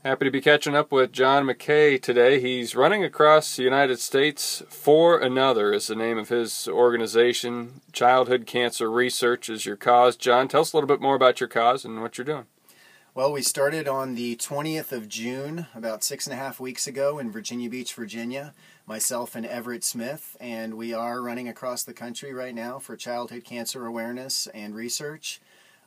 Happy to be catching up with John McKay today. He's running across the United States for another is the name of his organization. Childhood Cancer Research is your cause. John, tell us a little bit more about your cause and what you're doing. Well, we started on the 20th of June, about 6.5 weeks ago in Virginia Beach, Virginia, myself and Everett Smith, and we are running across the country right now for childhood cancer awareness and research.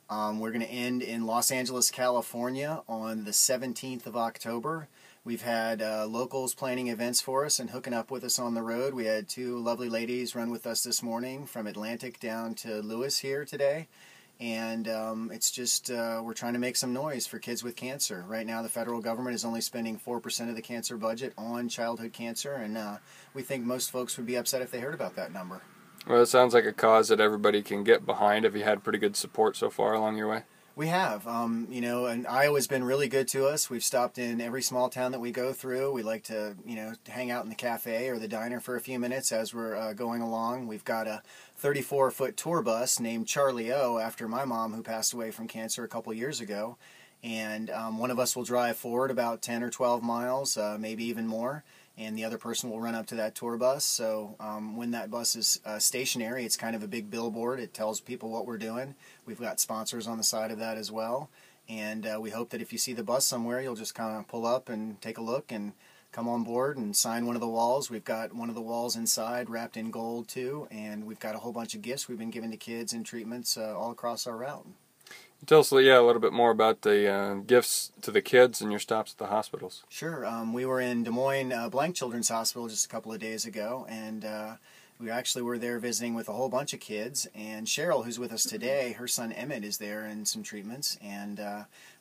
We're going to end in Los Angeles, California on the 17th of October. We've had locals planning events for us and hooking up with us on the road. We had two lovely ladies run with us this morning from Atlantic down to Lewis here today. And it's just, we're trying to make some noise for kids with cancer. Right now the federal government is only spending 4% of the cancer budget on childhood cancer, and we think most folks would be upset if they heard about that number. Well, it sounds like a cause that everybody can get behind. Have you had pretty good support so far along your way? We have, and Iowa's been really good to us. We've stopped in every small town that we go through. We like to, hang out in the cafe or the diner for a few minutes as we're going along. We've got a 34-foot tour bus named Charlie O after my mom, who passed away from cancer a couple years ago. And one of us will drive forward about 10 or 12 miles, maybe even more, and the other person will run up to that tour bus. So when that bus is stationary, it's kind of a big billboard. It tells people what we're doing. We've got sponsors on the side of that as well. And we hope that if you see the bus somewhere, you'll just kind of pull up and take a look and come on board and sign one of the walls. We've got one of the walls inside wrapped in gold too, and we've got a whole bunch of gifts we've been giving to kids and treatments all across our route. Tell us a little bit more about the gifts to the kids and your stops at the hospitals. Sure. We were in Des Moines Blank Children's Hospital just a couple of days ago, and we actually were there visiting with a whole bunch of kids. And Cheryl, who's with us today, her son Emmett is there in some treatments, and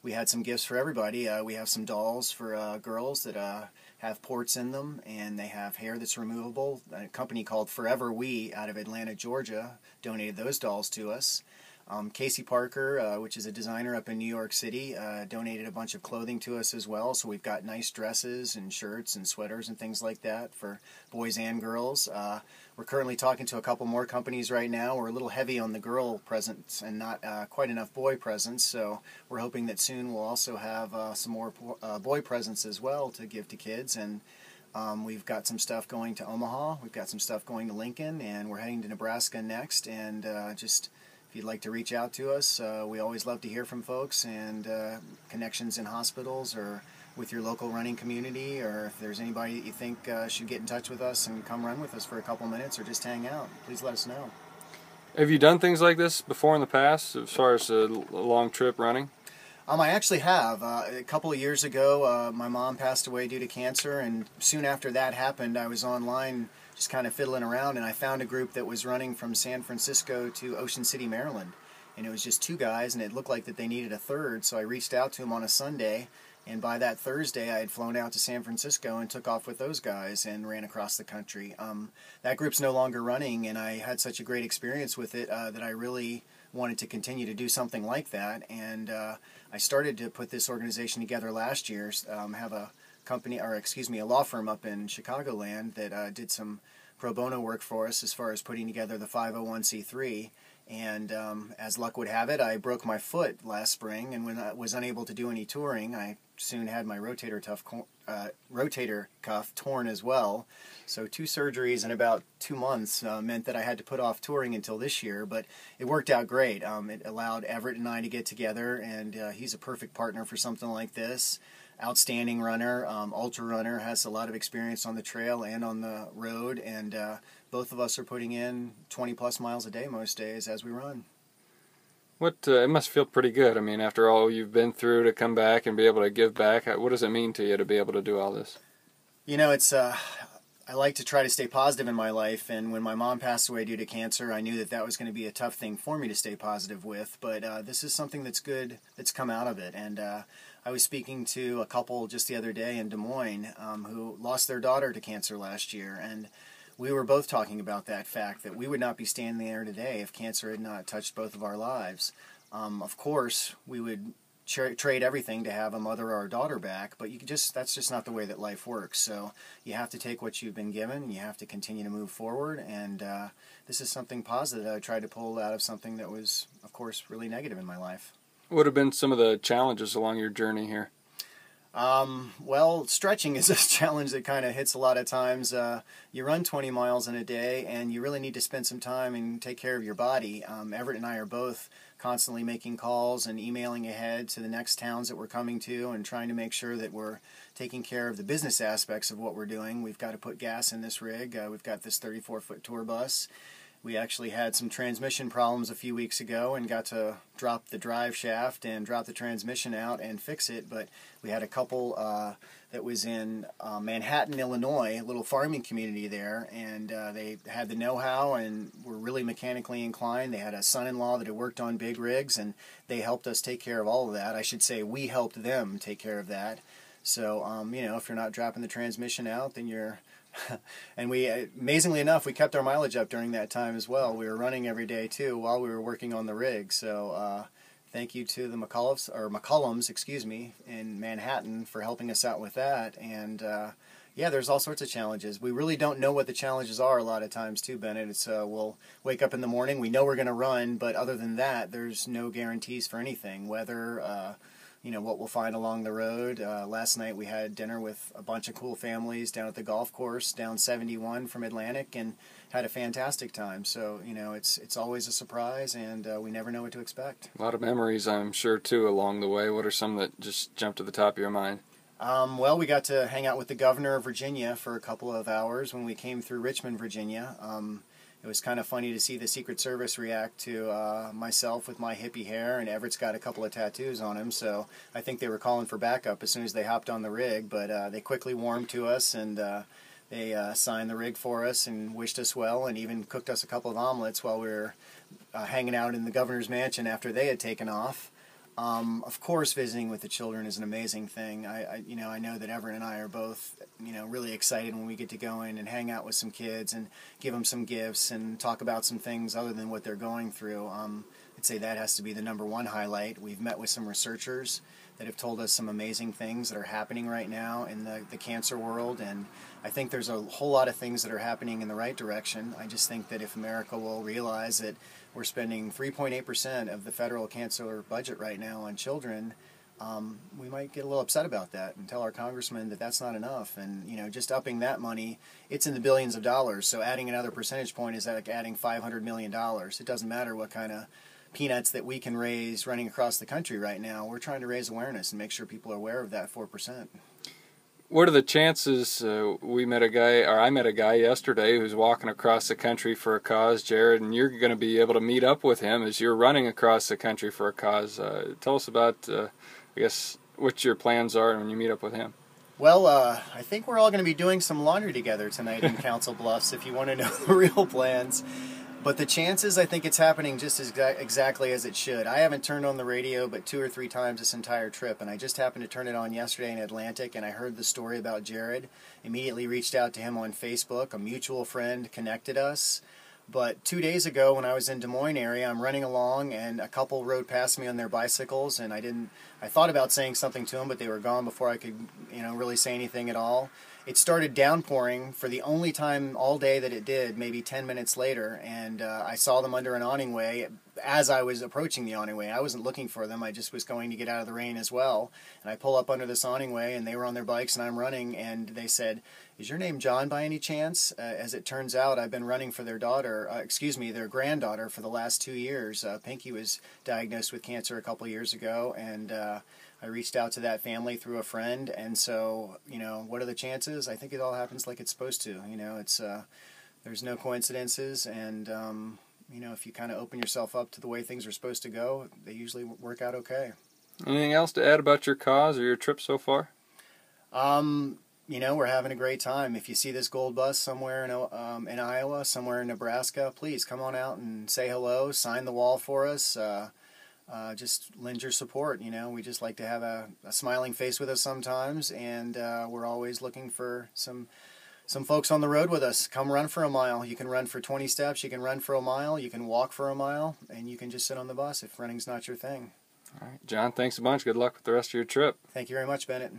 we had some gifts for everybody. We have some dolls for girls that have ports in them, and they have hair that's removable. A company called Forever We out of Atlanta, Georgia, donated those dolls to us. Casey Parker, which is a designer up in New York City, donated a bunch of clothing to us as well. So we've got nice dresses and shirts and sweaters and things like that for boys and girls. We're currently talking to a couple more companies right now. We're a little heavy on the girl presents and not quite enough boy presents. So we're hoping that soon we'll also have some more boy presents as well to give to kids. And we've got some stuff going to Omaha. We've got some stuff going to Lincoln, and we're heading to Nebraska next. And if you'd like to reach out to us, we always love to hear from folks and connections in hospitals or with your local running community, or if there's anybody that you think should get in touch with us and come run with us for a couple minutes or just hang out, please let us know. Have you done things like this before in the past as far as a long trip running? I actually have. A couple of years ago, my mom passed away due to cancer, and soon after that happened, I was online just kind of fiddling around, and I found a group that was running from San Francisco to Ocean City, Maryland. And it was just two guys, and it looked like that they needed a third, so I reached out to them on a Sunday, and by that Thursday I had flown out to San Francisco and took off with those guys and ran across the country. That group's no longer running, and I had such a great experience with it that I really wanted to continue to do something like that, and I started to put this organization together last year. Have a law firm up in Chicagoland that did some pro bono work for us as far as putting together the 501c3. And as luck would have it, I broke my foot last spring, and when I was unable to do any touring, I soon had my rotator cuff torn as well. So 2 surgeries in about 2 months meant that I had to put off touring until this year, but it worked out great. It allowed Everett and I to get together, and he's a perfect partner for something like this. Outstanding runner, ultra runner, has a lot of experience on the trail and on the road, and both of us are putting in 20 plus miles a day most days as we run. It must feel pretty good. I mean, after all you've been through, to come back and be able to give back, what does it mean to you to be able to do all this? I like to try to stay positive in my life, and when my mom passed away due to cancer, I knew that was going to be a tough thing for me to stay positive with, but this is something that's good that's come out of it. And I was speaking to a couple just the other day in Des Moines who lost their daughter to cancer last year, and we were both talking about that fact that we would not be standing there today if cancer had not touched both of our lives. Of course, we would trade everything to have a mother or a daughter back, but that's just not the way that life works. So you have to take what you've been given, and you have to continue to move forward, and this is something positive that I tried to pull out of something that was, of course, really negative in my life. What have been some of the challenges along your journey here? Well, stretching is a challenge that kind of hits a lot of times. You run 20 miles in a day, and you really need to spend some time and take care of your body. Everett and I are both constantly making calls and emailing ahead to the next towns that we're coming to and trying to make sure that we're taking care of the business aspects of what we're doing. We've got to put gas in this rig. We've got this 34-foot tour bus. We actually had some transmission problems a few weeks ago and got to drop the drive shaft and drop the transmission out and fix it. But we had a couple that was in Manhattan, Illinois, a little farming community there, and they had the know-how and were really mechanically inclined. They had a son-in-law that had worked on big rigs, and they helped us take care of all of that. I should say we helped them take care of that. So, if you're not dropping the transmission out, then you're... And we, amazingly enough, we kept our mileage up during that time as well. We were running every day too while we were working on the rig. So thank you to the McCollums, excuse me, in Manhattan for helping us out with that. And yeah, there's all sorts of challenges. We really don't know what the challenges are a lot of times too, Bennett. It's we'll wake up in the morning, we know we're going to run, but other than that, there's no guarantees for anything. Weather. What we'll find along the road. Last night we had dinner with a bunch of cool families down at the golf course down 71 from Atlantic and had a fantastic time. So, it's always a surprise, and we never know what to expect. A lot of memories, I'm sure, too, along the way. What are some that just jump to the top of your mind? Well, we got to hang out with the governor of Virginia for a couple of hours when we came through Richmond, Virginia. It was kind of funny to see the Secret Service react to myself with my hippie hair, and Everett's got a couple of tattoos on him, so I think they were calling for backup as soon as they hopped on the rig, but they quickly warmed to us, and they signed the rig for us and wished us well, and even cooked us a couple of omelets while we were hanging out in the governor's mansion after they had taken off. Of course, visiting with the children is an amazing thing. I know that Everett and I are both, really excited when we get to go in and hang out with some kids and give them some gifts and talk about some things other than what they're going through. I'd say that has to be the number one highlight. We've met with some researchers that have told us some amazing things that are happening right now in the cancer world, and I think there's a whole lot of things that are happening in the right direction. I just think that if America will realize that we're spending 3.8% of the federal cancer budget right now on children, we might get a little upset about that and tell our congressman that that's not enough. And, just upping that money, it's in the billions of dollars, so adding another percentage point is like adding $500 million. It doesn't matter what kind of peanuts that we can raise running across the country right now. We're trying to raise awareness and make sure people are aware of that 4%. What are the chances? I met a guy yesterday who's walking across the country for a cause, Jared, and you're going to be able to meet up with him as you're running across the country for a cause. Tell us about, what your plans are when you meet up with him. Well, I think we're all going to be doing some laundry together tonight in Council Bluffs, if you want to know the real plans. But the chances, I think it's happening just as exactly as it should. I haven't turned on the radio but 2 or 3 times this entire trip, and I just happened to turn it on yesterday in Atlantic, and I heard the story about Jared. Immediately reached out to him on Facebook. A mutual friend connected us. But 2 days ago when I was in Des Moines area, I'm running along, and a couple rode past me on their bicycles, and I thought about saying something to them, but they were gone before I could, really say anything at all. It started downpouring for the only time all day that it did, maybe 10 minutes later, and I saw them under an awningway as I was approaching the awningway. I wasn't looking for them, I just was going to get out of the rain as well. And I pull up under this awningway, and they were on their bikes, and I'm running, and they said, "Is your name John by any chance?" As it turns out, I've been running for their their granddaughter for the last 2 years. Pinky was diagnosed with cancer a couple years ago, and I reached out to that family through a friend, and so, what are the chances? I think it all happens like it's supposed to. There's no coincidences, and, if you kind of open yourself up to the way things are supposed to go, they usually work out okay. Anything else to add about your cause or your trip so far? We're having a great time. If you see this gold bus somewhere in Iowa, somewhere in Nebraska, please come on out and say hello, sign the wall for us. Just lend your support. We just like to have a smiling face with us sometimes, and we're always looking for some folks on the road with us. Come run for a mile. You can run for 20 steps, you can run for a mile, you can walk for a mile, and you can just sit on the bus if running's not your thing. All right, John, thanks a bunch. Good luck with the rest of your trip. Thank you very much, Bennett.